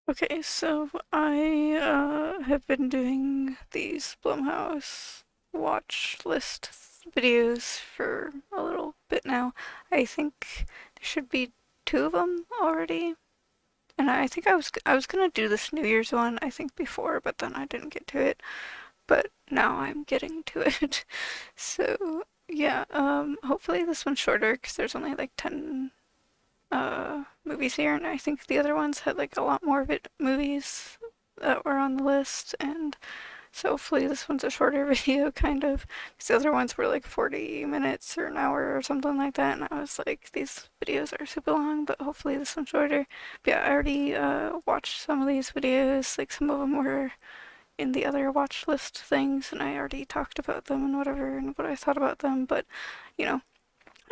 Okay, so I have been doing these Blumhouse watch list videos for a little bit now. I think there should be two of them already, and I think I was gonna do this New Year's one I think before, but then I didn't get to it. But now I'm getting to it. So yeah, hopefully this one's shorter because there's only like 10 movies here, and I think the other ones had like a lot more movies that were on the list, and so hopefully this one's a shorter video, kind of, because the other ones were like 40 minutes or an hour or something like that, and I was like, these videos are super long, but hopefully this one's shorter. But yeah, I already watched some of these videos, like some of them were in the other watch list things, and I already talked about them and whatever, and what I thought about them, but, you know,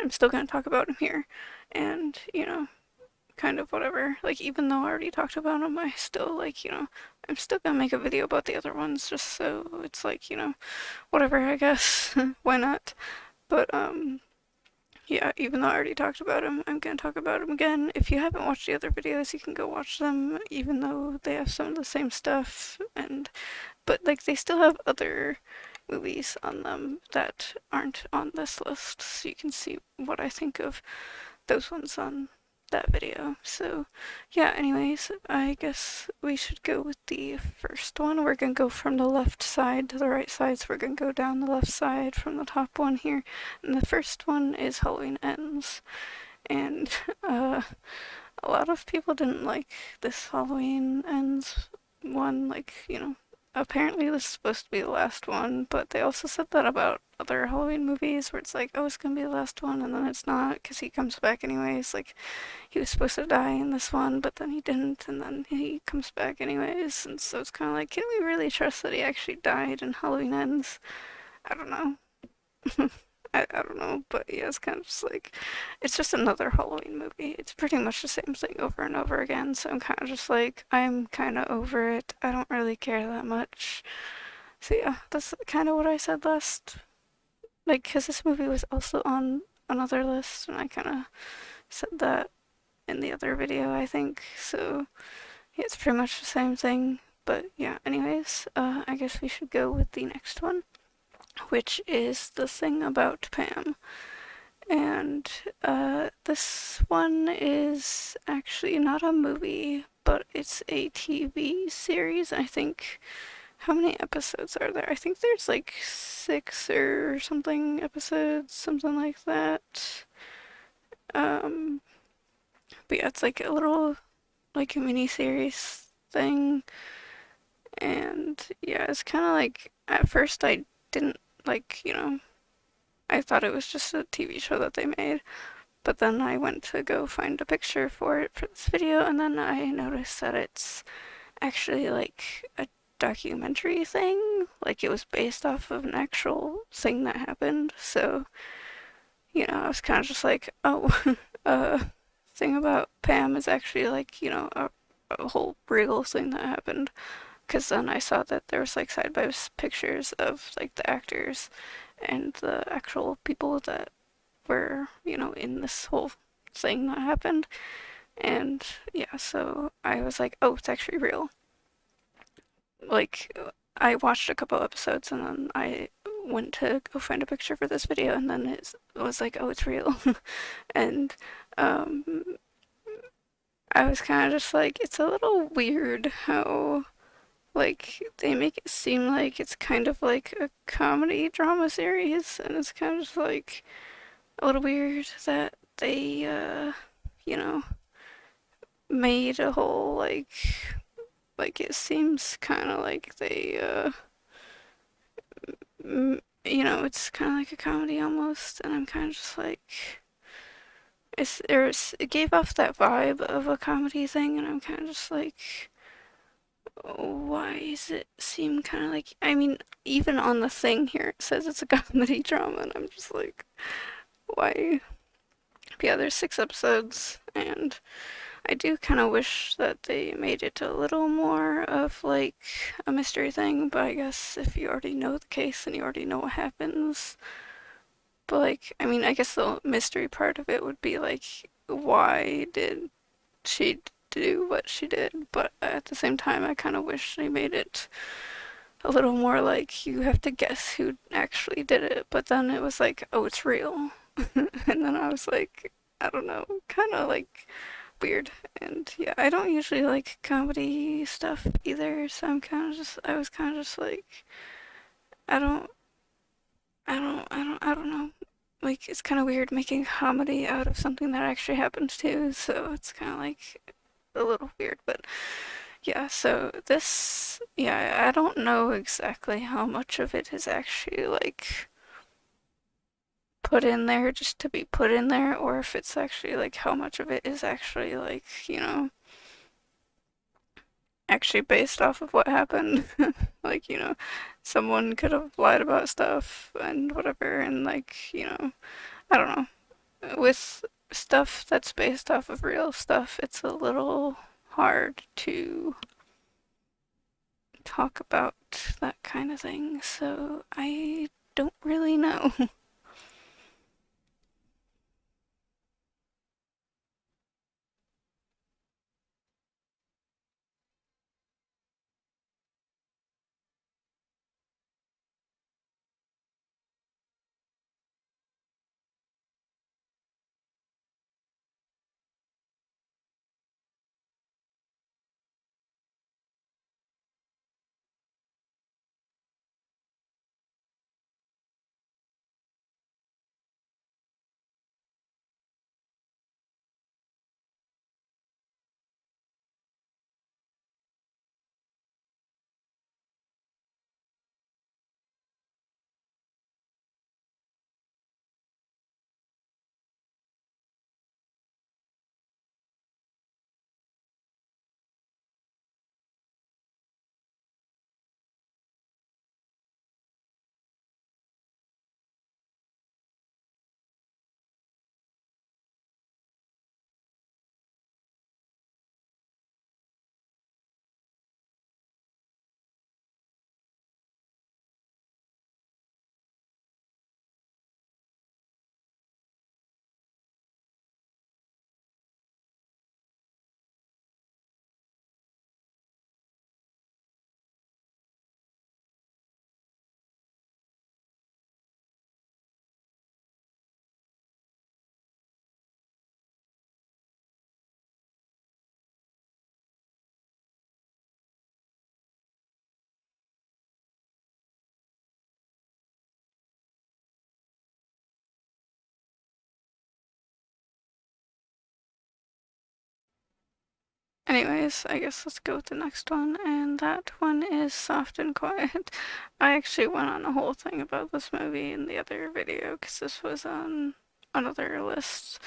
I'm still gonna talk about them here, and, kind of whatever. Like, even though I already talked about them, I still, like, I'm still gonna make a video about the other ones just so it's like, whatever, I guess. Why not? But, yeah, even though I already talked about them, I'm gonna talk about them again. If you haven't watched the other videos, you can go watch them, even though they have some of the same stuff, but, like, they still have other movies on them that aren't on this list, so you can see what I think of those ones on that video. So, yeah, anyways, I guess we should go with the first one. We're gonna go from the left side to the right side, so we're gonna go down the left side from the top one here. And the first one is Halloween Ends. And a lot of people didn't like this Halloween Ends one, like, apparently this is supposed to be the last one, but they also said that about other Halloween movies where it's like, oh, it's gonna be the last one, and then it's not because he comes back anyways. Like, he was supposed to die in this one, but then he didn't, and then he comes back anyways. And so it's kind of like, can we really trust that he actually died in Halloween Ends? I don't know. I don't know, but yeah, it's kind of just like, it's just another Halloween movie. It's pretty much the same thing over and over again, so I'm kind of just like, I'm kind of over it. I don't really care that much. So yeah, that's kind of what I said last. Like, because this movie was also on another list, and I kind of said that in the other video, I think. So yeah, it's pretty much the same thing. But yeah, anyways, I guess we should go with the next one, which is The Thing About Pam. And this one is actually not a movie, but it's a TV series. I think, how many episodes are there? I think there's like 6 or something episodes, something like that. Um, but yeah, it's like a little, like, a mini series thing. And yeah, it's kind of like, at first I didn't like, I thought it was just a TV show that they made. But then I went to go find a picture for it for this video, and then I noticed that it's actually like a documentary thing. Like, it was based off of an actual thing that happened. So, I was kind of just like, oh, thing about Pam is actually like, a whole real thing that happened. Because then I saw that there was like side by pictures of like the actors and the actual people that were, in this whole thing that happened. And yeah, so I was like, oh, it's actually real. Like, I watched a couple episodes and then I went to go find a picture for this video, and then it was like, oh, it's real. And um, I was kind of just like, it's a little weird how, like, they make it seem like it's kind of like a comedy drama series, and it's kind of just like a little weird that they, you know, made a whole, like, it seems kind of like they, it's kind of like a comedy almost, and I'm kind of just like, it gave off that vibe of a comedy thing, and I'm kind of just like, why does it seem kind of like, I mean, even on the thing here it says it's a comedy drama, and I'm just like, why? But yeah, there's 6 episodes, and I do kind of wish that they made it a little more of like a mystery thing, but I guess if you already know the case and you already know what happens, but like, I mean, I guess the mystery part of it would be like, why did she do what she did, but at the same time, I kind of wish they made it a little more like you have to guess who actually did it, but then it was like, oh, it's real. And then I was like, I don't know, kind of like weird. And yeah, I don't usually like comedy stuff either, so I was kind of just like, I don't, I don't know. Like, it's kind of weird making comedy out of something that actually happens too, so it's kind of like a little weird, but yeah, so this, yeah, I don't know exactly how much of it is actually like put in there just to be put in there, or if it's actually like how much of it is actually like, actually based off of what happened. Like, someone could have lied about stuff and whatever, and like, I don't know. With stuff that's based off of real stuff, it's a little hard to talk about that kind of thing, so I don't really know. Anyways, I guess let's go with the next one, and that one is Soft and Quiet. I actually went on a whole thing about this movie in the other video, because this was on another list,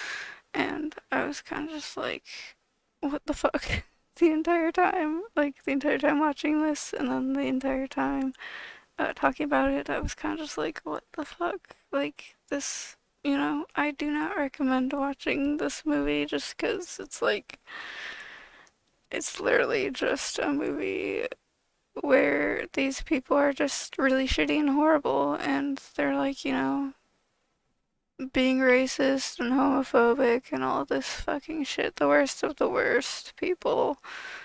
and I was kind of just like, what the fuck? The entire time, like the entire time watching this, and then the entire time talking about it, I was kind of just like, what the fuck? Like, this, I do not recommend watching this movie just because it's like, it's literally just a movie where these people are just really shitty and horrible, and they're like, being racist and homophobic and all this fucking shit. The worst of the worst people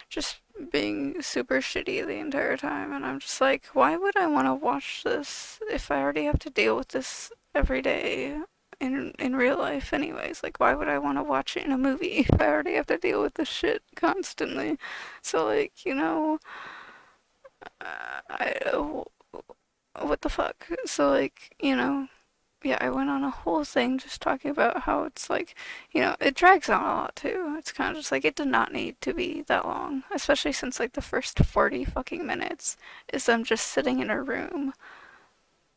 just being super shitty the entire time. And I'm just like, why would I want to watch this if I already have to deal with this every day in real life anyways? Like, why would I want to watch it in a movie if I already have to deal with this shit constantly? So like, I what the fuck? So like, yeah, I went on a whole thing just talking about how it's like, it drags on a lot too. It's kind of just like it did not need to be that long, especially since like the first 40 fucking minutes is them just sitting in a room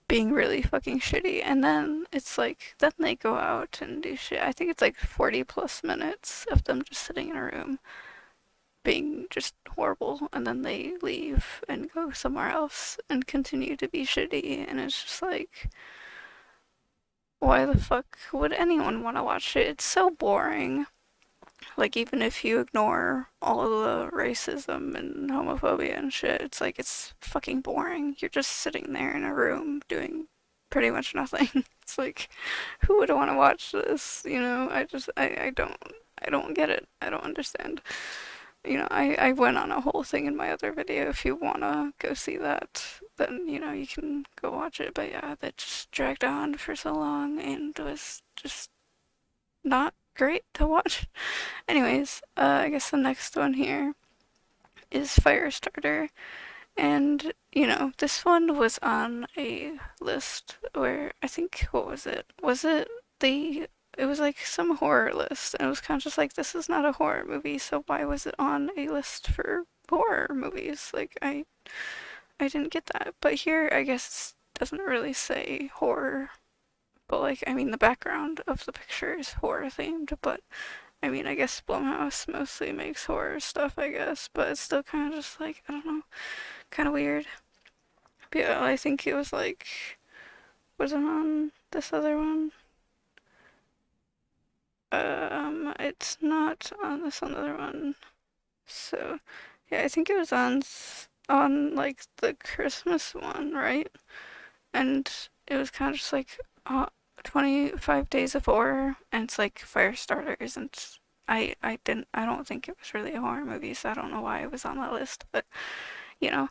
being really fucking shitty, and then it's like then they go out and do shit. I think it's like 40 plus minutes of them just sitting in a room being just horrible, and then they leave and go somewhere else and continue to be shitty, and it's just like, why the fuck would anyone want to watch it? It's so boring. Like, even if you ignore all of the racism and homophobia and shit, it's like, it's fucking boring. You're just sitting there in a room doing pretty much nothing. It's like, who would want to watch this? I don't get it. I don't understand. I went on a whole thing in my other video. If you wanna go see that, then, you can go watch it. But yeah, that just dragged on for so long and was just not great to watch. Anyways, I guess the next one here is Firestarter. And, this one was on a list where I think, what was it? It was like some horror list, and it was kind of just like, this is not a horror movie, so why was it on a list for horror movies? Like, I didn't get that. But here, I guess, it doesn't really say horror, but like, I mean, the background of the picture is horror themed, but I mean, I guess Blumhouse mostly makes horror stuff, I guess, but it's still kind of just like, I don't know, kind of weird. But yeah, I think it was like, was it on this other one? It's not on this other one. So, yeah, I think it was on like the Christmas one, right? And it was kind of just like 25 Days of Horror, and it's like fire starters, and I don't think it was really a horror movie, so I don't know why it was on that list. But you know,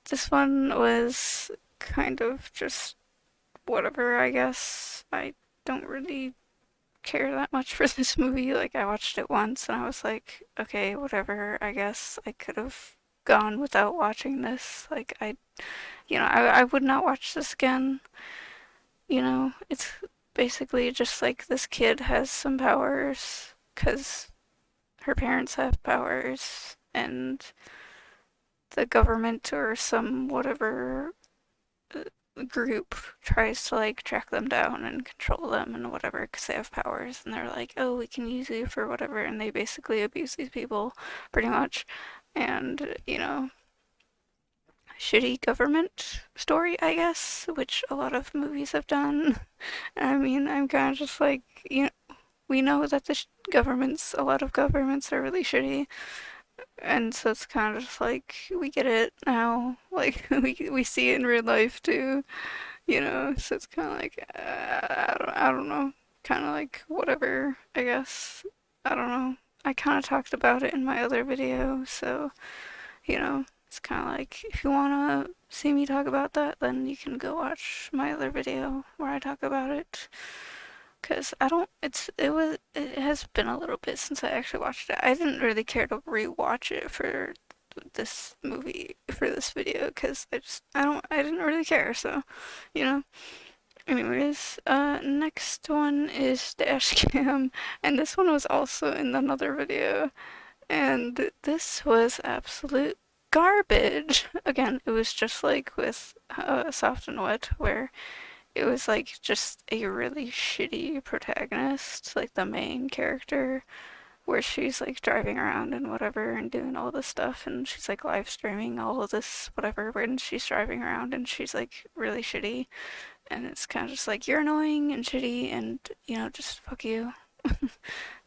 this one was kind of just whatever, I guess. I don't really care that much for this movie. Like, I watched it once and I was like, okay, whatever, I guess I could have gone without watching this. Like, I would not watch this again. It's basically just like this kid has some powers because her parents have powers, and the government or some whatever group tries to like track them down and control them and whatever because they have powers, and they're like, oh, we can use you for whatever, and they basically abuse these people pretty much. And shitty government story, I guess, which a lot of movies have done. I mean, I'm kind of just like, we know that a lot of governments are really shitty, and so it's kind of just like, we get it now. Like, we see it in real life too, so it's kind of like, I don't know, kind of like, whatever, I guess. I don't know. I kind of talked about it in my other video, so, it's kind of like, if you want to see me talk about that, then you can go watch my other video where I talk about it. Because I don't, it has been a little bit since I actually watched it. I didn't really care to rewatch it for this movie, for this video, because I didn't really care, so, you know. Anyways, next one is Dash Cam, and this one was also in another video, and this was absolute garbage. Again, it was just like with Soft and Wet, where it was like just a really shitty protagonist, like the main character, where she's like driving around and whatever and doing all this stuff, and she's like live streaming all of this whatever when she's driving around, and she's like really shitty, and it's kind of just like, you're annoying and shitty, and just fuck you.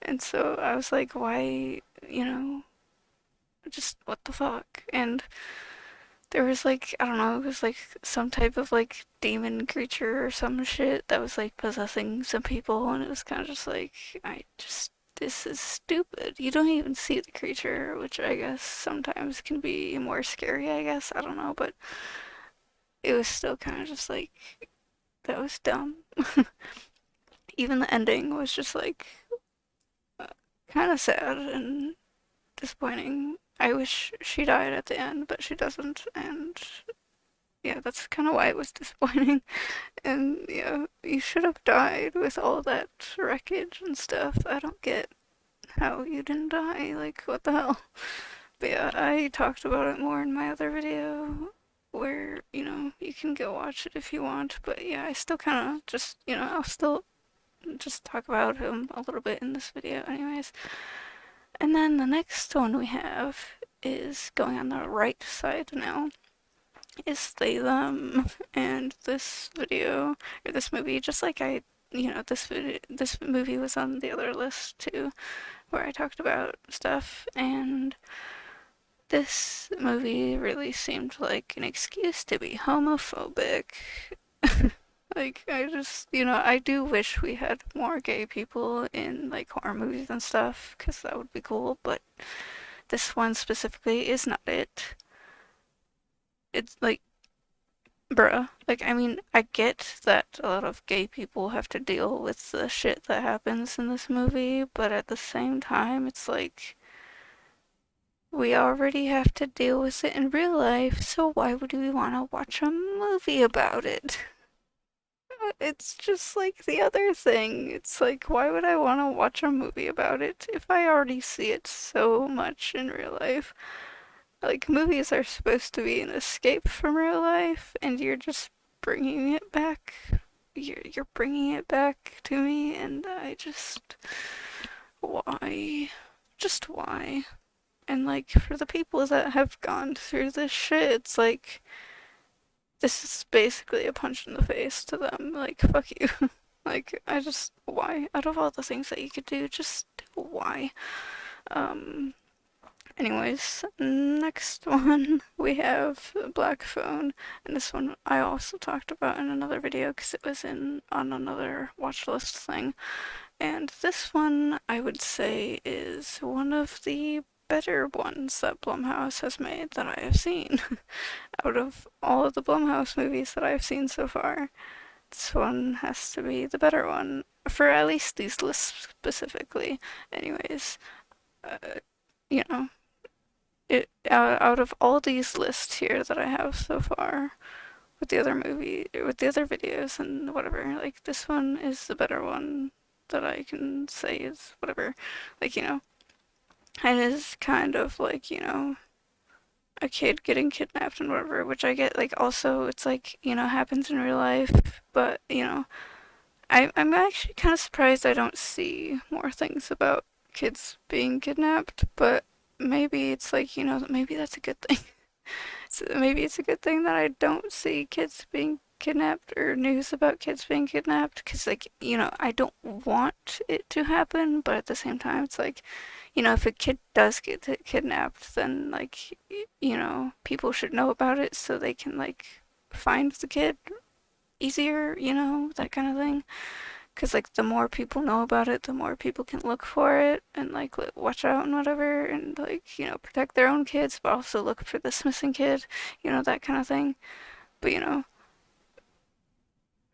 And so I was like, why, just what the fuck? And there was like, I don't know, it was like some type of like demon creature or some shit that was like possessing some people, and it was kind of just like, this is stupid. You don't even see the creature, which I guess sometimes can be more scary, I guess. I don't know, but it was still kind of just like, that was dumb. Even the ending was just like, kind of sad and disappointing. I wish she died at the end, but she doesn't, and yeah, that's kind of why it was disappointing. And yeah, you should have died with all that wreckage and stuff. I don't get how you didn't die. Like, what the hell? But yeah, I talked about it more in my other video, where, you can go watch it if you want. But yeah, I still kind of just, I'll still just talk about him a little bit in this video anyways. And then the next one we have is going on the right side now, is They Them. And this video, or this movie, just like this movie was on the other list too, where I talked about stuff, and this movie really seemed like an excuse to be homophobic. Like, I just, I do wish we had more gay people in like horror movies and stuff, because that would be cool, but this one specifically is not it. It's like, bruh. Like, I mean, I get that a lot of gay people have to deal with the shit that happens in this movie, but at the same time, it's like, we already have to deal with it in real life, so why would we want to watch a movie about it? It's just like the other thing. It's like, why would I want to watch a movie about it if I already see it so much in real life? Like, movies are supposed to be an escape from real life, and you're just bringing it back. You're bringing it back to me, and I just, why? Just why? And like, for the people that have gone through this shit, it's like, this is basically a punch in the face to them. Like, fuck you. Like, I just, why? Out of all the things that you could do, just why? Um, Anyways, next one we have Black Phone, and this one I also talked about in another video because it was in on another watch list thing. And this one I would say is one of the better ones that Blumhouse has made that I have seen. Out of all of the Blumhouse movies that I've seen so far, this one has to be the better one, for at least these lists specifically. Anyways, uh, you know, out of all these lists here that I have so far, with the other videos and whatever, like, this one is the better one that I can say is whatever. Like, and it is kind of like, a kid getting kidnapped and whatever, which I get, like, also, it's like, happens in real life, but, I'm actually kind of surprised I don't see more things about kids being kidnapped, but maybe it's like, maybe that's a good thing. So maybe it's a good thing that I don't see kids being kidnapped or news about kids being kidnapped, because, like, I don't want it to happen, but at the same time, it's like, if a kid does get kidnapped, then, like, people should know about it so they can, like, find the kid easier, that kind of thing. Because, like, the more people know about it, the more people can look for it and, like, watch out and whatever, and, like, protect their own kids, but also look for this missing kid, that kind of thing. But,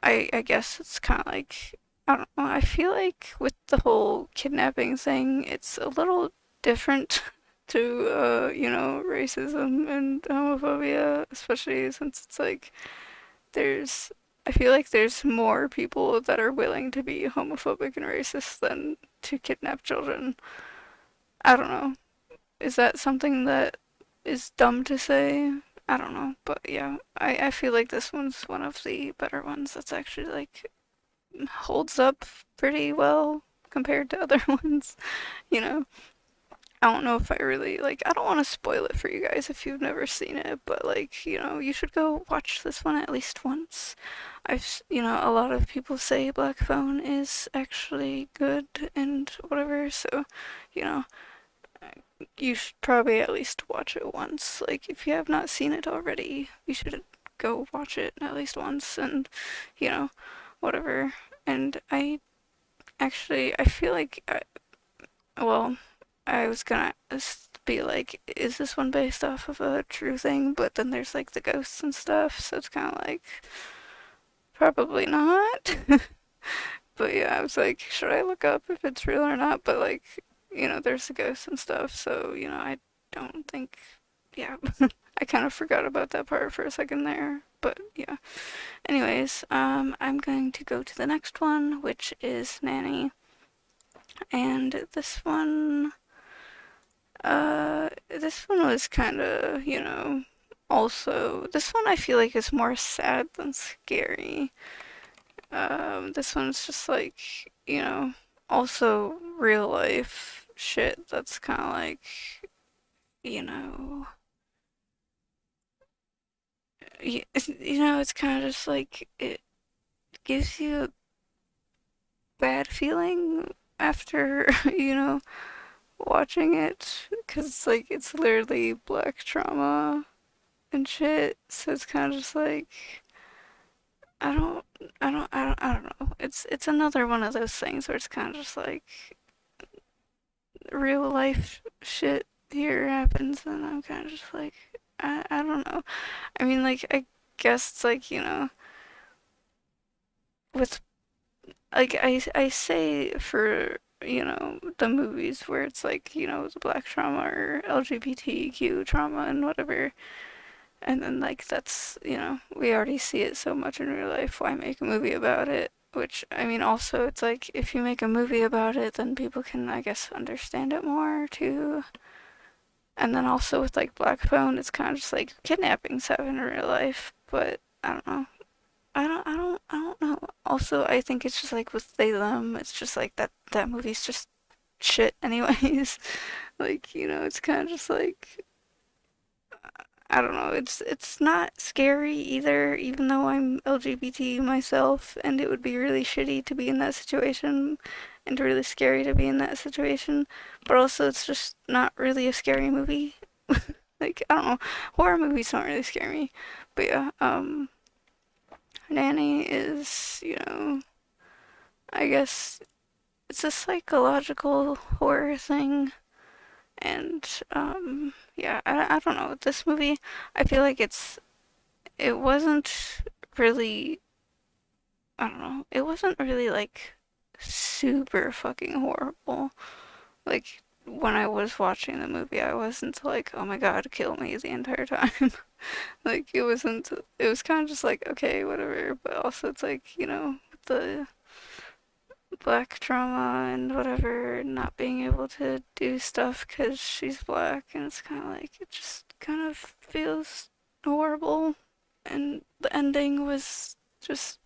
I guess it's kind of like, I don't know, I feel like with the whole kidnapping thing, it's a little different to, racism and homophobia, especially since it's like, there's I feel like there's more people that are willing to be homophobic and racist than to kidnap children. I don't know. Is that something that is dumb to say? I don't know. But yeah, I feel like this one's one of the better ones that's actually, like, holds up pretty well compared to other ones, you know? I don't know if I really, like, I don't want to spoil it for you guys if you've never seen it, but, like, you should go watch this one at least once. A lot of people say Black Phone is actually good and whatever, so, you know, you should probably at least watch it once. Like, if you have not seen it already, you should go watch it at least once and, you know, whatever. And I feel like, well, I was gonna be like, is this one based off of a true thing? But then there's, like, the ghosts and stuff, so it's kind of like, probably not. But yeah, I was like, should I look up if it's real or not? But, like, there's the ghosts and stuff, so, I don't think, yeah. I kind of forgot about that part for a second there, but yeah. Anyways, I'm going to go to the next one, which is Nanny. And this one was kind of, also, this one I feel like is more sad than scary. This one's just like, also real life shit that's kind of like, you know, it's kind of just like, it gives you a bad feeling after, watching it, because it's like, it's literally black trauma and shit, so it's kind of just like, I don't know. It's another one of those things where it's kind of just like real life shit, here happens, and I'm kind of just like, I don't know. I mean, like, I guess it's like, with, like, I say for, the movies where it's like, the black trauma or LGBTQ trauma and whatever, and then, like, that's, we already see it so much in real life, why make a movie about it? Which, I mean, also, it's like, if you make a movie about it, then people can, I guess, understand it more, too. And then also with, like, Black Phone, it's kind of just like kidnappings happen in real life, but I don't know. I don't know. Also, I think it's just like with they them, it's just like that movie's just shit anyways. Like, it's kind of just like I don't know. It's not scary either, even though I'm LGBT myself, and it would be really shitty to be in that situation, and really scary to be in that situation. But also, it's just not really a scary movie. Like, I don't know. Horror movies don't really scare me. But yeah, Nanny is, I guess it's a psychological horror thing. And, yeah, I don't know. This movie, I feel like it wasn't really, I don't know, it wasn't really like super fucking horrible. Like, when I was watching the movie, I wasn't like, oh my god, kill me the entire time. Like, it was kind of just like, okay, whatever. But also, it's like, the black trauma and whatever, not being able to do stuff because she's black, and it's kind of like, it just kind of feels horrible. And the ending was just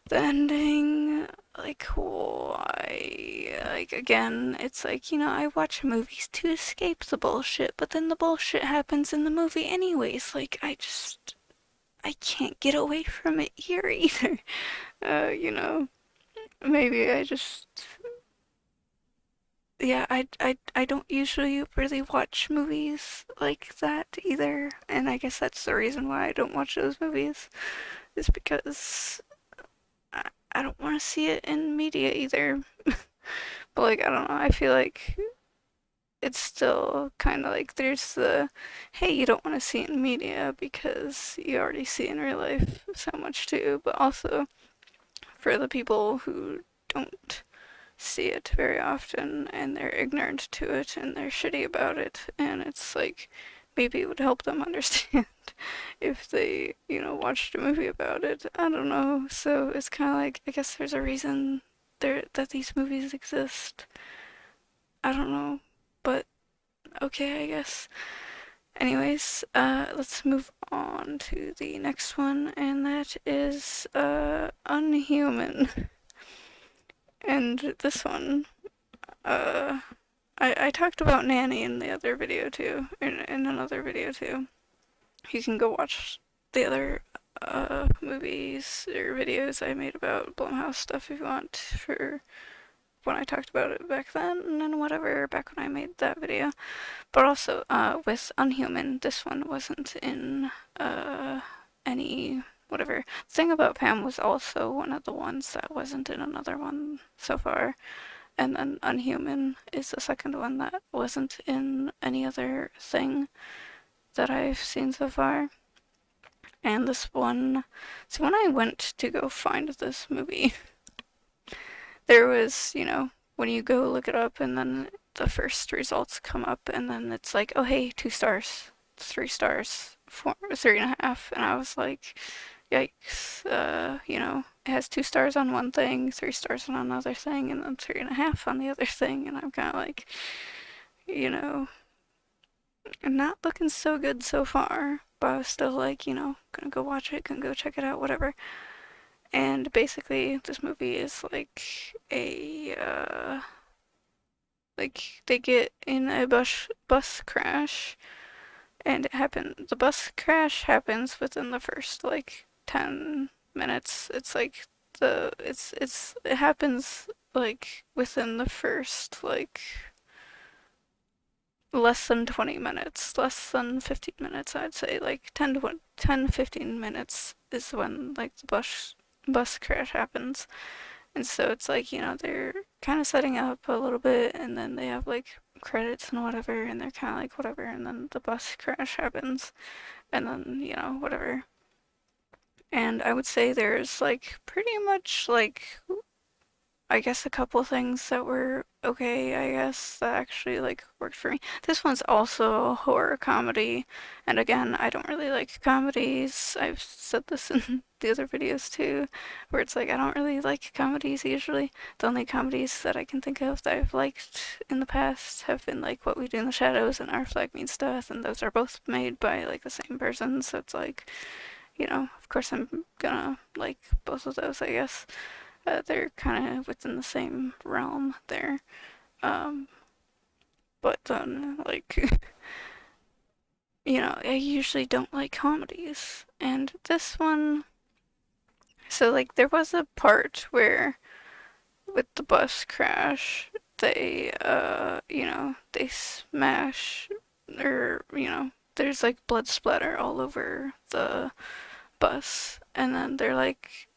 the ending, like, why? Like, again, it's like, I watch movies to escape the bullshit, but then the bullshit happens in the movie anyways. Like, I can't get away from it here either. You know, maybe I just, yeah, I don't usually really watch movies like that either, and I guess that's the reason why I don't watch those movies, is because I don't want to see it in media either. But like, I don't know, I feel like it's still kind of like there's the, hey, you don't want to see it in media because you already see it in real life so much too, but also for the people who don't see it very often and they're ignorant to it and they're shitty about it, and it's like maybe it would help them understand if they, watched a movie about it. I don't know. So it's kind of like, I guess there's a reason that these movies exist. I don't know, but okay, I guess. Anyways, let's move on to the next one, and that is Unhuman. And this one, uh, I talked about Nanny in the other video too, in another video too. You can go watch the other movies or videos I made about Blumhouse stuff if you want, for when I talked about it back then, and then whatever, back when I made that video. But also, with Unhuman, this one wasn't in any whatever. The thing about Pam was also one of the ones that wasn't in another one so far. And then Unhuman is the second one that wasn't in any other thing that I've seen so far. And this one, so when I went to go find this movie, there was, when you go look it up and then the first results come up and then it's like, oh hey, 2 stars, 3 stars, 3.5, and I was like, yikes, it has 2 stars on one thing, 3 stars on another thing, and then 3.5 on the other thing, and I'm kind of like, you know, not looking so good so far, but I was still like, gonna go watch it, gonna go check it out, whatever. And basically, this movie is like like they get in a bus crash, and the bus crash happens within the first like 10 minutes. It's like it happens like within the first like less than 20 minutes, less than 15 minutes, I'd say. Like 10 15 minutes is when like the bus crash happens. And so it's like, they're kind of setting up a little bit, and then they have like credits and whatever, and they're kind of like whatever, and then the bus crash happens, and then, whatever. And I would say there's like pretty much like I guess a couple things that were okay, I guess, that actually like worked for me. This one's also a horror comedy, and again, I don't really like comedies. I've said this in the other videos too, where it's like I don't really like comedies usually. The only comedies that I can think of that I've liked in the past have been like What We Do in the Shadows and Our Flag Means Death, and those are both made by like the same person, so it's like, of course I'm gonna like both of those, I guess. They're kind of within the same realm there. Um, but then, like, I usually don't like comedies. And this one, so, like, there was a part where, with the bus crash, they smash, or, there's like blood splatter all over the bus. And then they're like,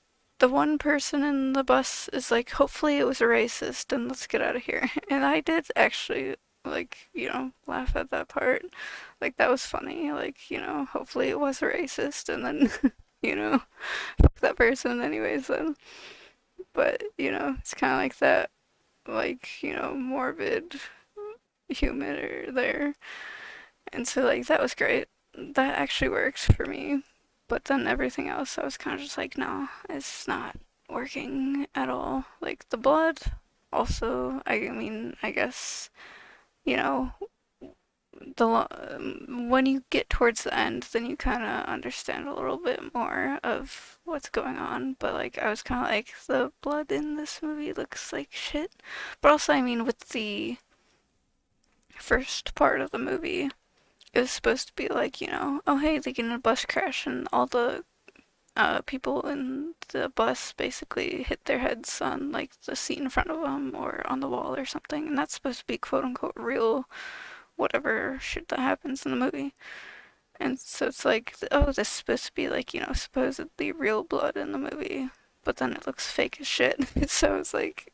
the one person in the bus is like, hopefully it was a racist and let's get out of here. And I did actually, like, laugh at that part. Like, that was funny. Like, hopefully it was a racist and then, fuck that person anyways then. But, it's kind of like that, like, morbid humor there. And so, like, that was great. That actually works for me. But then everything else, I was kind of just like, no, it's not working at all. Like, the blood, also, I mean, I guess, you know, when you get towards the end, then you kind of understand a little bit more of what's going on. But, like, I was kind of like, the blood in this movie looks like shit. But also, I mean, with the first part of the movie, it was supposed to be like, oh hey, they get in a bus crash and all the people in the bus basically hit their heads on like the seat in front of them or on the wall or something, and that's supposed to be quote unquote real, whatever shit that happens in the movie. And so it's like, oh, this is supposed to be like, supposedly real blood in the movie, but then it looks fake as shit. So it's like,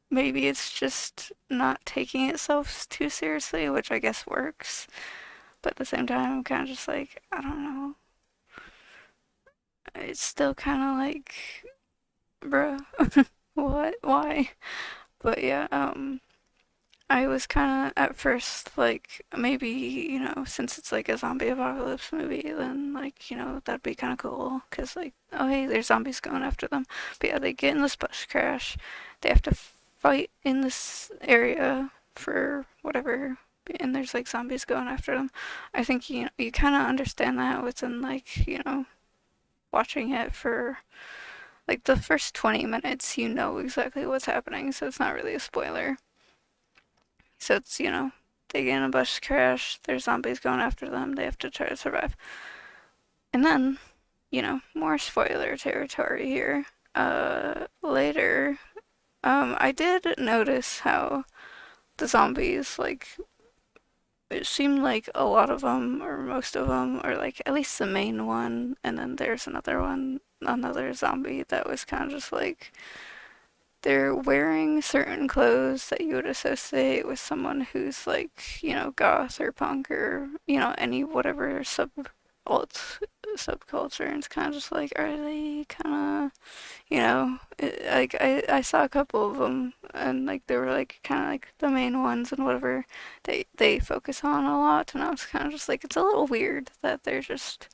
maybe it's just not taking itself too seriously, which I guess works. But at the same time, I'm kind of just like, I don't know. It's still kind of like, bruh, what? Why? But yeah, I was kind of at first like, maybe, since it's like a zombie apocalypse movie, then like, that'd be kind of cool. Cause like, oh hey, there's zombies going after them. But yeah, they get in this bus crash. They have to fight in this area for whatever. And there's like zombies going after them. I think, you kind of understand that within like, watching it for like the first 20 minutes, you know exactly what's happening, so it's not really a spoiler. So it's, they get in a bus crash, there's zombies going after them, they have to try to survive. And then, more spoiler territory here. Later, I did notice how the zombies, like, it seemed like a lot of them, or most of them, or like at least the main one, and then there's another one, another zombie that was kind of just like they're wearing certain clothes that you would associate with someone who's like, goth or punk or, any whatever alt subculture. And it's kind of just like, are they kind of, like I saw a couple of them and like they were like kind of like the main ones and whatever they focus on a lot. And I was kind of just like, it's a little weird that they're just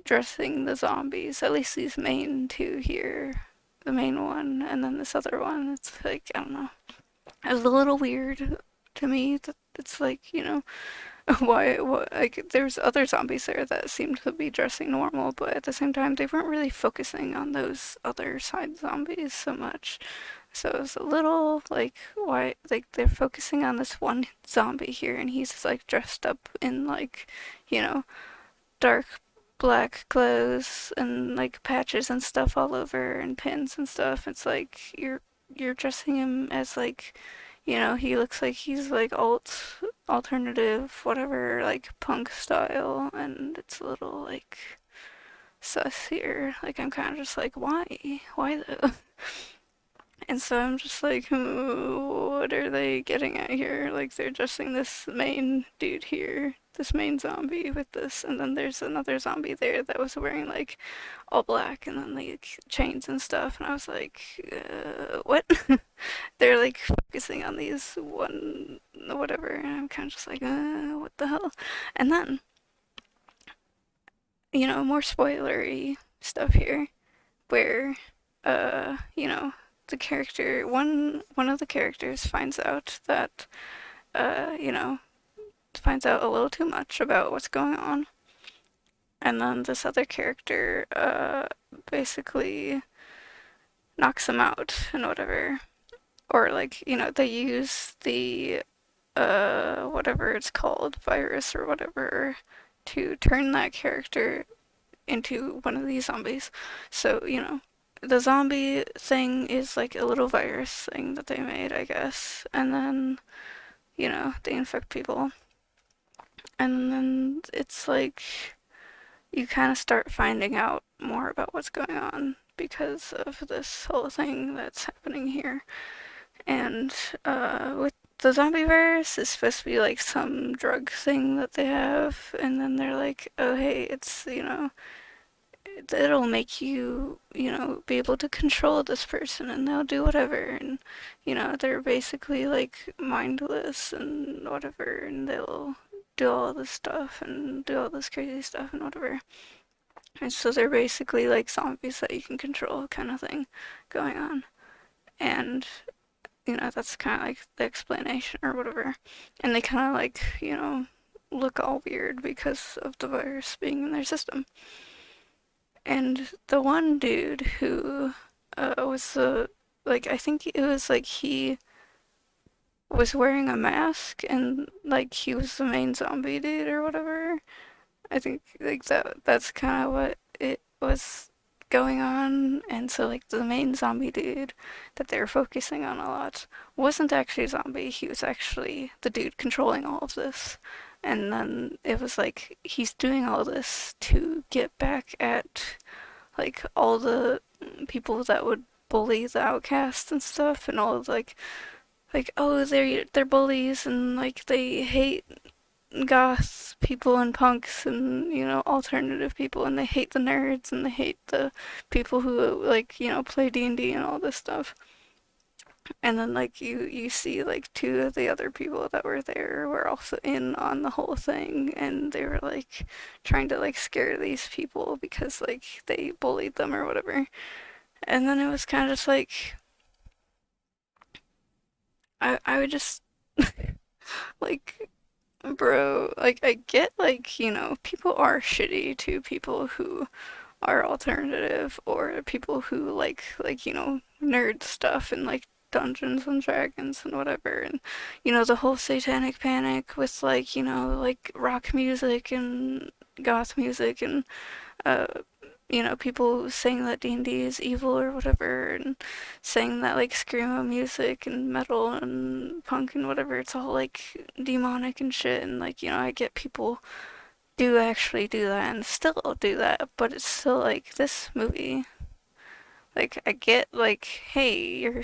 dressing the zombies, at least these main two here, the main one, and then this other one. It's like, I don't know. It was a little weird to me that it's like, why, what, like, there's other zombies there that seemed to be dressing normal, but at the same time, they weren't really focusing on those other side zombies so much. So it was a little like, why, like, they're focusing on this one zombie here, and he's like dressed up in like, you know, dark black clothes and like patches and stuff all over and pins and stuff. It's like you're dressing him as like, he looks like he's like alternative, whatever, like punk style, and it's a little like sus here. Like, I'm kind of just like, why? Why though? And so I'm just like, what are they getting at here? Like, they're dressing this main dude here, this main zombie with this, and then there's another zombie there that was wearing like all black and then like chains and stuff. And I was like, what? They're like focusing on these one, whatever. And I'm kind of just like, what the hell? And then, more spoilery stuff here where the character one of the characters finds out that uh you know finds out a little too much about what's going on, and then this other character basically knocks him out and whatever, or like they use the whatever it's called, virus or whatever, to turn that character into one of these zombies. So, the zombie thing is like a little virus thing that they made, I guess. And then, they infect people. And then it's like you kind of start finding out more about what's going on because of this whole thing that's happening here. And with the zombie virus, it's supposed to be like some drug thing that they have, and then they're like, oh hey, it's it'll make you, be able to control this person and they'll do whatever. And, they're basically like mindless and whatever, and they'll do all this stuff and do all this crazy stuff and whatever. And so they're basically like zombies that you can control, kind of thing going on. And, that's kind of like the explanation or whatever. And they kind of like, look all weird because of the virus being in their system. And the one dude who was I think it was like he was wearing a mask and like he was the main zombie dude or whatever. I think like that's kind of what it was going on. And so like the main zombie dude that they were focusing on a lot wasn't actually a zombie. He was actually the dude controlling all of this. And then it was like he's doing all this to get back at like all the people that would bully the outcasts and stuff, and all of like oh they're bullies and like they hate goth people and punks and alternative people, and they hate the nerds and they hate the people who like play D&D and all this stuff. And then like you see like two of the other people that were there were also in on the whole thing, and they were like trying to like scare these people because like they bullied them or whatever. And then it was kind of just like I would just like, bro, like I get like people are shitty to people who are alternative, or people who like nerd stuff and like Dungeons and Dragons and whatever, and the whole satanic panic with like like rock music and goth music, and uh people saying that D&D is evil or whatever, and saying that like screamo music and metal and punk and whatever, it's all like demonic and shit. And like I get people do actually do that and still do that, but it's still like this movie. Like, I get, like, hey, you're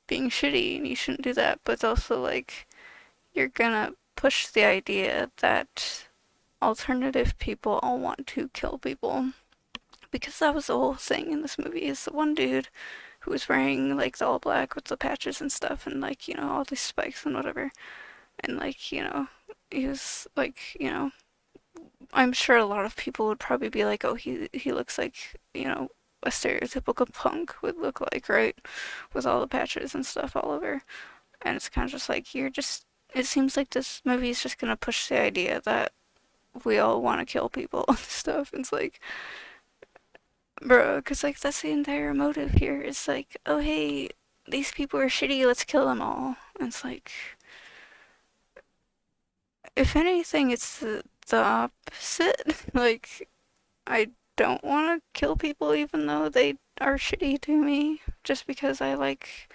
being shitty and you shouldn't do that, but it's also like you're gonna push the idea that alternative people all want to kill people. Because that was the whole thing in this movie, is the one dude who was wearing like the all black with the patches and stuff and like, all these spikes and whatever. And like, he was like, I'm sure a lot of people would probably be like, oh, he looks like, a stereotypical punk would look like, right? With all the patches and stuff all over. And it's kind of just like, it seems like this movie is just gonna push the idea that we all want to kill people and stuff. It's like, bro, because like that's the entire motive here. It's like, oh, hey, these people are shitty, let's kill them all. And it's like, if anything, it's the opposite. Like, I don't want to kill people even though they are shitty to me, just because I like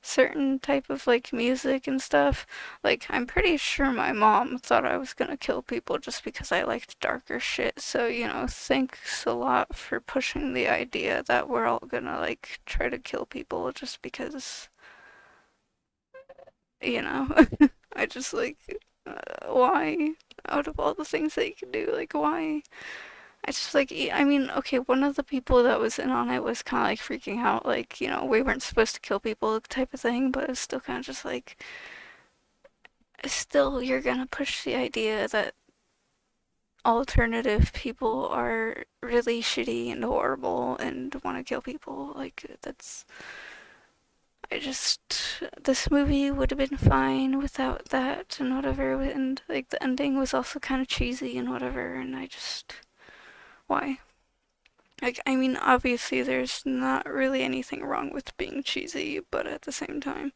certain type of like music and stuff. Like I'm pretty sure my mom thought I was gonna kill people just because I liked darker shit. So, thanks a lot for pushing the idea that we're all gonna like try to kill people just because, you know, I just like why out of all the things that you can do, like why? I just like, I mean, okay, one of the people that was in on it was kind of like freaking out, like, we weren't supposed to kill people type of thing, but it's still kind of just like, still, you're gonna push the idea that alternative people are really shitty and horrible and want to kill people. Like, I just, this movie would have been fine without that and whatever, and like the ending was also kind of cheesy and whatever, and why? Like, I mean, obviously, there's not really anything wrong with being cheesy, but at the same time,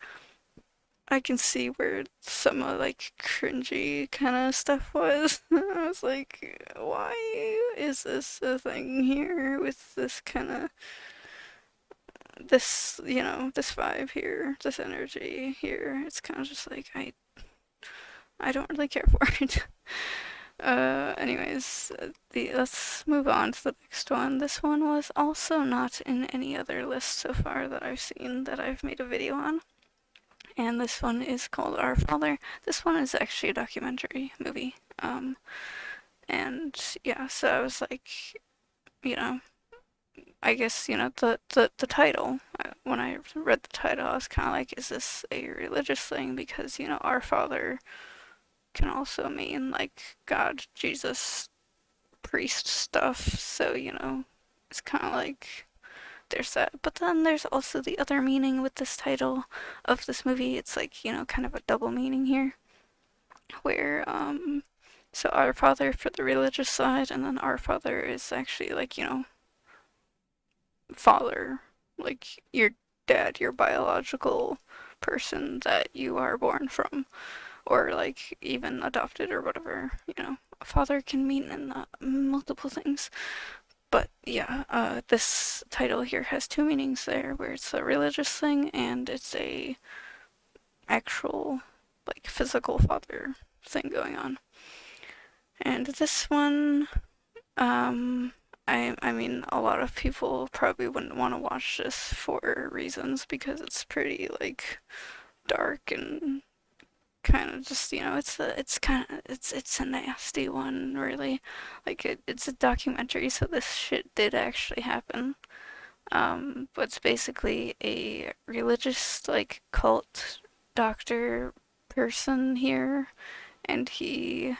I can see where some of like cringy kind of stuff was. I was like, why is this a thing here with this kind of this vibe here, this energy here? It's kind of just like I don't really care for it. Anyways, let's move on to the next one. This one was also not in any other list so far that I've seen that I've made a video on. And this one is called Our Father. This one is actually a documentary movie. And yeah, so I was like, you know, I guess, the title, when I read the title, I was kind of like, is this a religious thing? Because, Our Father can also mean like God, Jesus, priest stuff. So, it's kind of like there's that. But then there's also the other meaning with this title of this movie. It's like, kind of a double meaning here. Where, so Our Father for the religious side, and then Our Father is actually like, father. Like your dad, your biological person that you are born from, or like even adopted or whatever. A father can mean in multiple things. But yeah, this title here has two meanings there, where it's a religious thing and it's a actual, like, physical father thing going on. And this one, I mean, a lot of people probably wouldn't want to watch this for reasons because it's pretty like dark and kind of just it's a nasty one really. Like it's a documentary, so this shit did actually happen. But it's basically a religious like cult doctor person here, and he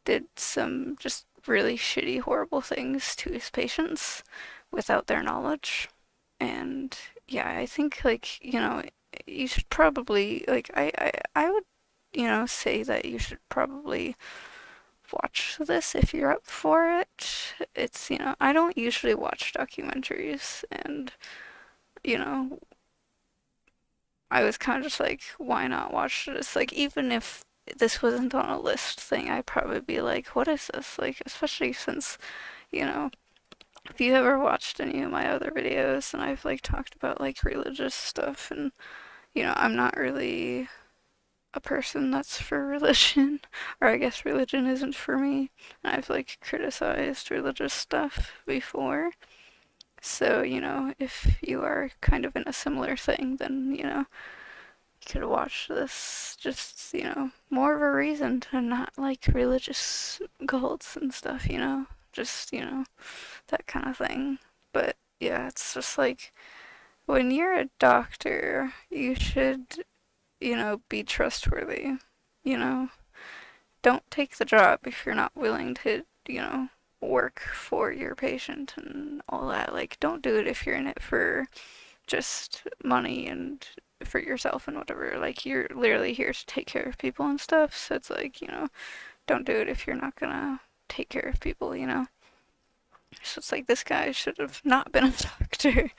did some just really shitty, horrible things to his patients without their knowledge. And yeah, I think like, you should probably like I would, say that you should probably watch this if you're up for it. It's, I don't usually watch documentaries and, you know, I was kind of just like, why not watch this? Like, even if this wasn't on a list thing, I'd probably be like, what is this? Like, especially since, you know, if you ever watched any of my other videos and I've like talked about like religious stuff and, I'm not really a person that's for religion, or I guess religion isn't for me. And I've like criticized religious stuff before. So, if you are kind of in a similar thing, then, you could watch this just, more of a reason to not like religious cults and stuff, just, that kind of thing. But yeah, it's just like when you're a doctor, you should, be trustworthy, you know? Don't take the job if you're not willing to, work for your patient and all that. Like, don't do it if you're in it for just money and for yourself and whatever. Like, you're literally here to take care of people and stuff. So it's like, don't do it if you're not gonna take care of people. So it's like this guy should have not been a doctor.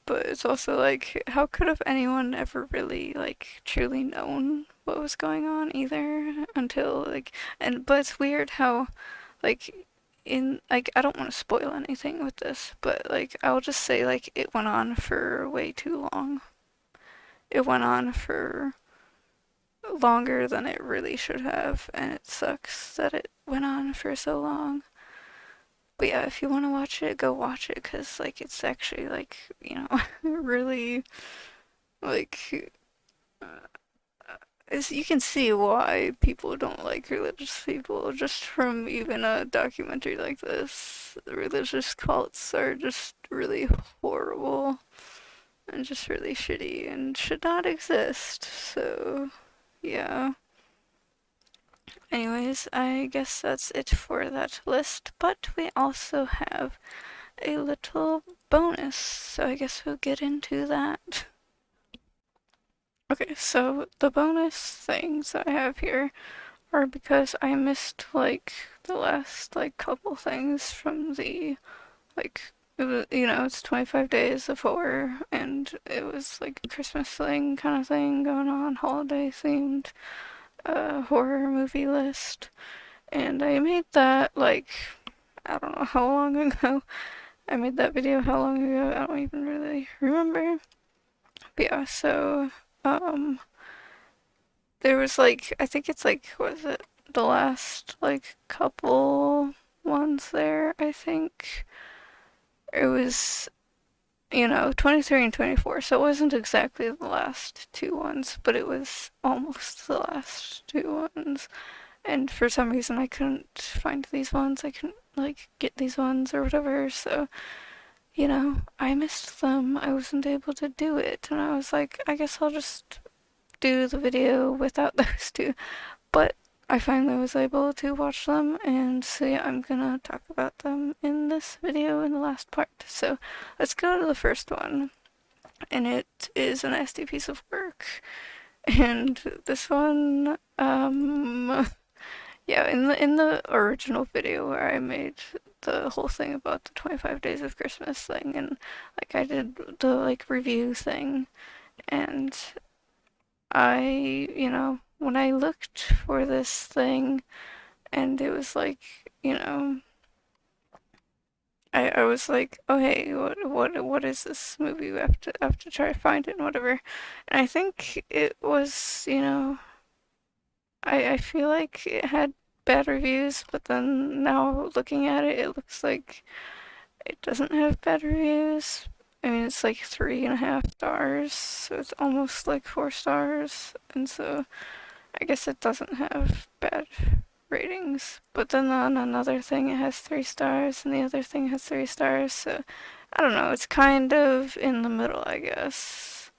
But it's also like, how could have anyone ever really, like, truly known what was going on either until, like, but it's weird how, like, like, I don't want to spoil anything with this, but, like, I'll just say, like, it went on for way too long. it went on for longer than it really should have, and it sucks that it went on for so long. But yeah, if you want to watch it, go watch it, because like it's actually like, really like you can see why people don't like religious people just from even a documentary like this. The religious cults are just really horrible and just really shitty and should not exist. So, yeah. Anyways, I guess that's it for that list, but we also have a little bonus, so I guess we'll get into that. Okay, so the bonus things I have here are because I missed like the last like couple things from the like it was, it's 25 days of horror, and it was like a Christmas thing kind of thing going on, holiday themed horror movie list. And I made that like, I don't know how long ago. I made that video how long ago? I don't even really remember. But yeah, so um there was like, I think it's like, what is it? The last like couple ones there, I think. It was, 23 and 24, so it wasn't exactly the last two ones, but it was almost the last two ones. And for some reason I couldn't find these ones. I couldn't like get these ones or whatever, so I missed them. I wasn't able to do it, and I was like, I guess I'll just do the video without those two. But I finally was able to watch them, and so yeah, I'm gonna talk about them in this video in the last part. So let's go to the first one, and it is a nasty piece of work. And this one, yeah, in the original video where I made the whole thing about the 25 days of Christmas thing, and like I did the like review thing, and when I looked for this thing, and it was like, you know, I was like, oh hey, what is this movie? We have to try to find it and whatever. And I think it was, I feel like it had bad reviews, but then now looking at it, it looks like it doesn't have bad reviews. I mean, it's like 3.5 stars, so it's almost like 4 stars, and so I guess it doesn't have bad ratings. But then on another thing, it has 3 stars, and the other thing has 3 stars, so I don't know, it's kind of in the middle, I guess.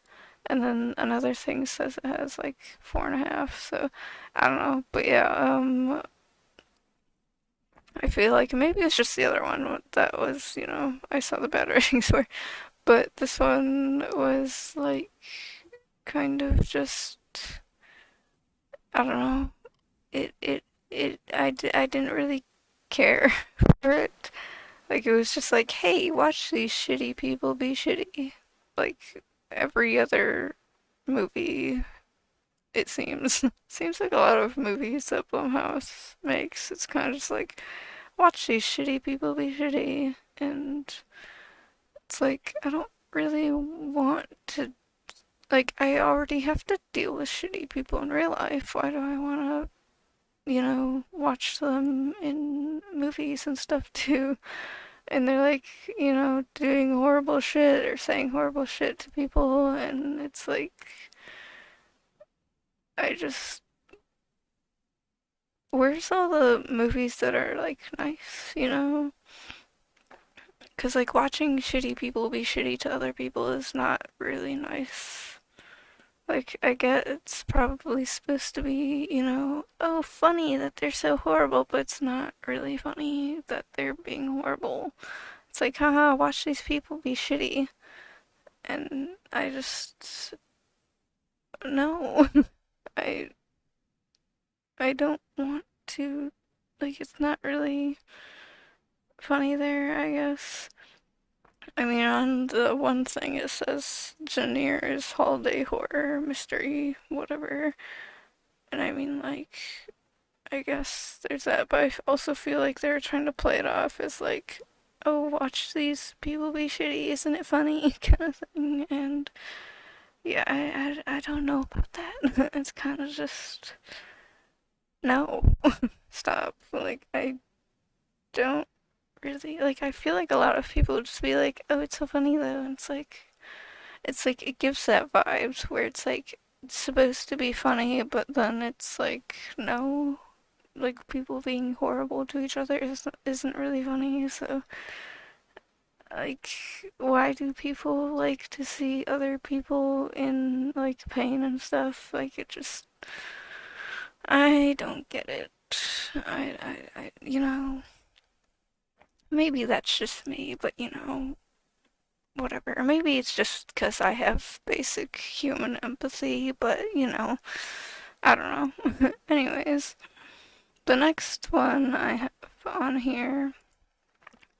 And then another thing says it has like 4.5, so I don't know. But yeah, I feel like maybe it's just the other one that was, I saw the bad ratings for. But this one was like kind of just, I don't know. I didn't really care for it. Like, it was just like, hey, watch these shitty people be shitty. Like, every other movie, it seems. Seems like a lot of movies that Blumhouse makes. It's kind of just like, watch these shitty people be shitty. And it's like, I don't really want to. Like, I already have to deal with shitty people in real life. Why do I want to, watch them in movies and stuff too? And they're like, doing horrible shit or saying horrible shit to people, and it's like, I just, where's all the movies that are like nice, Because like watching shitty people be shitty to other people is not really nice. Like, I get it's probably supposed to be, oh, funny that they're so horrible, but it's not really funny that they're being horrible. It's like, haha, watch these people be shitty. And I just, no. I, I don't want to, like, it's not really funny there, I guess. I mean, on the one thing it says Janier's holiday horror mystery, whatever. And I mean, like, I guess there's that, but I also feel like they're trying to play it off as like, oh, watch these people be shitty, isn't it funny? Kind of thing. And Yeah, I don't know about that. It's kind of just no, stop. Like I don't really like. I feel like a lot of people just be like, "Oh, it's so funny though." And it's like it gives that vibes where it's like it's supposed to be funny, but then it's like no, like people being horrible to each other isn't really funny. So like, why do people like to see other people in like pain and stuff? Like it just I don't get it. You know, maybe that's just me, but you know, whatever. Or maybe it's just because I have basic human empathy, but you know, I don't know. Anyways, the next one I have on here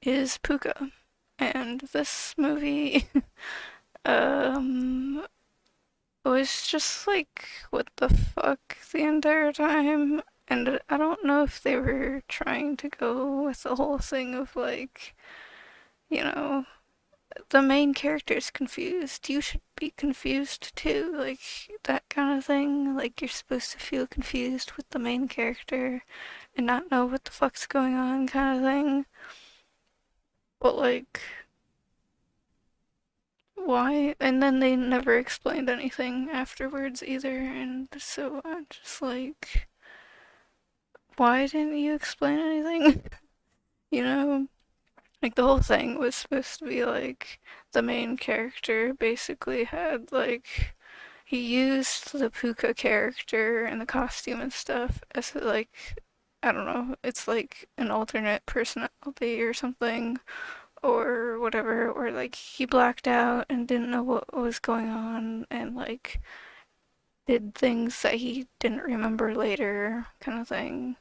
is Puka. And this movie, um, was just like, what the fuck the entire time. And I don't know if they were trying to go with the whole thing of like, you know, the main character is confused. You should be confused too. Like, that kind of thing. Like, you're supposed to feel confused with the main character and not know what the fuck's going on, kind of thing. But, like, why? And then they never explained anything afterwards either. And so I'm just like, why didn't you explain anything? You know? Like, the whole thing was supposed to be like the main character basically had like he used the Puka character and the costume and stuff as like I don't know, it's like an alternate personality or something or whatever, or like he blacked out and didn't know what was going on and like did things that he didn't remember later kind of thing.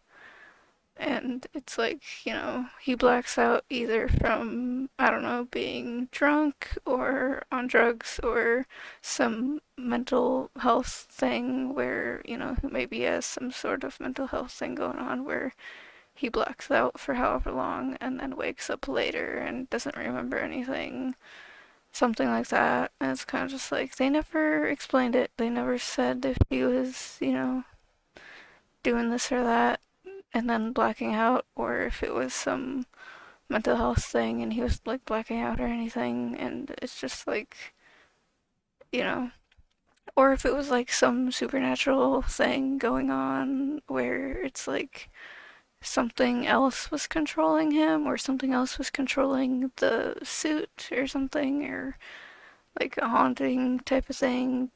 And it's like, you know, he blacks out either from, I don't know, being drunk or on drugs or some mental health thing where, you know, maybe he has some sort of mental health thing going on where he blacks out for however long and then wakes up later and doesn't remember anything. Something like that. And it's kind of just like, they never explained it. They never said if he was, you know, doing this or that and then blacking out, or if it was some mental health thing and he was like blacking out or anything, and it's just like, you know, or if it was like some supernatural thing going on where it's like something else was controlling him or something else was controlling the suit or something, or like a haunting type of thing,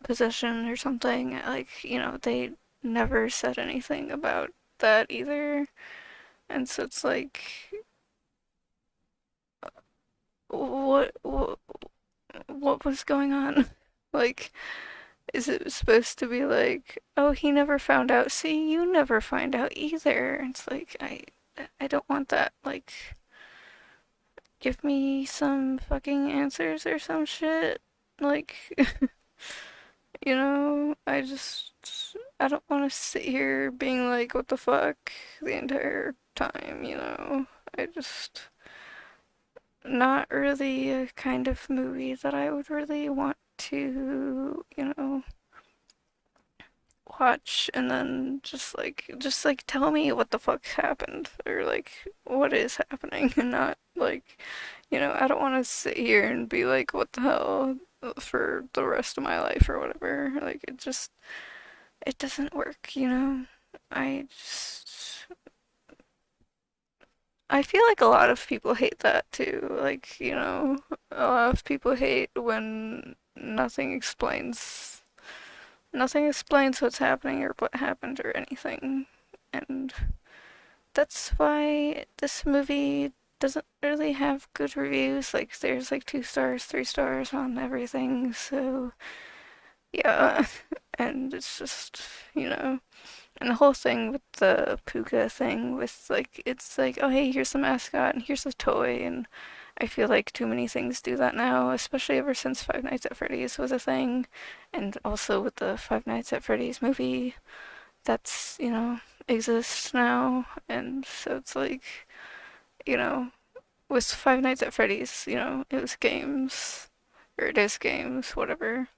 possession or something. Like, you know, they never said anything about that either. And so it's like, what what was going on? Like, is it supposed to be like, oh, he never found out? See, you never find out either. It's like I don't want that. Like, give me some fucking answers or some shit. Like, you know, I don't want to sit here being like, what the fuck the entire time, you know? I just not really a kind of movie that I would really want to, you know, watch and then just like tell me what the fuck happened or like what is happening and not like, you know, I don't want to sit here and be like what the hell for the rest of my life or whatever. Like it doesn't work, you know. I just I feel like a lot of people hate that too. Like, you know, a lot of people hate when nothing explains what's happening or what happened or anything. And that's why this movie doesn't really have good reviews. Like there's like 2 stars, 3 stars on everything. So yeah. And it's just, you know, and the whole thing with the Puka thing with like it's like, oh hey, here's the mascot and here's the toy, and I feel like too many things do that now, especially ever since Five Nights at Freddy's was a thing, and also with the Five Nights at Freddy's movie that's, you know, exists now, and so it's like, you know, with Five Nights at Freddy's, you know, it was games, or it is games, whatever.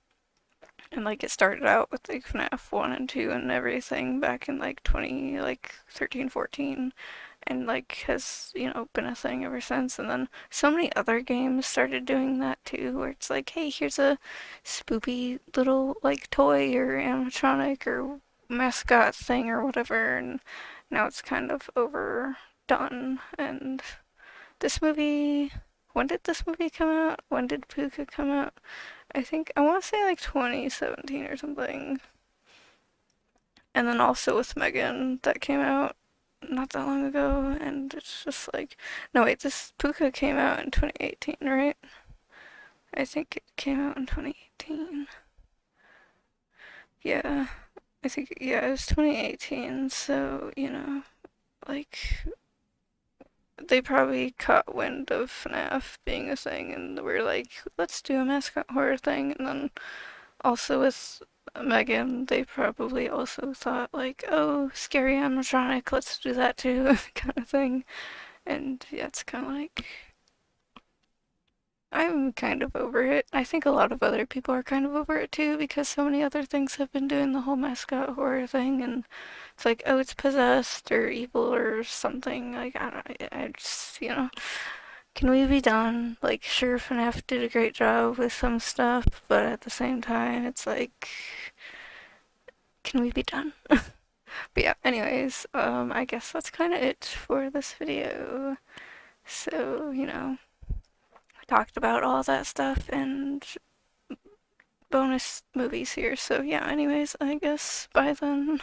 And like it started out with like FNAF 1 and 2 and everything back in like 20 like 13, 14 and like has, been a thing ever since. And then so many other games started doing that too, where it's like, hey, here's a spoopy little like toy or animatronic or mascot thing or whatever, and now it's kind of overdone. And this movie, when did this movie come out? When did Puka come out? I think I want to say like 2017 or something. And then also with Megan that came out not that long ago, and it's just like, no wait, this Puka came out in 2018, right? I think it came out in 2018. Yeah, I think yeah, it was 2018. So like they probably caught wind of FNAF being a thing, and we're like, let's do a mascot horror thing. And then also with Megan, they probably also thought like, oh, scary animatronic, let's do that too, kind of thing. And yeah, it's kind of like I'm kind of over it. I think a lot of other people are kind of over it too because so many other things have been doing the whole mascot horror thing, and it's like, oh, it's possessed or evil or something. Like I don't, I just can we be done? Like, sure, FNAF did a great job with some stuff, but at the same time, it's like, can we be done? But yeah, anyways, I guess that's kind of it for this video. So, I talked about all that stuff and bonus movies here. So yeah, anyways, I guess bye then.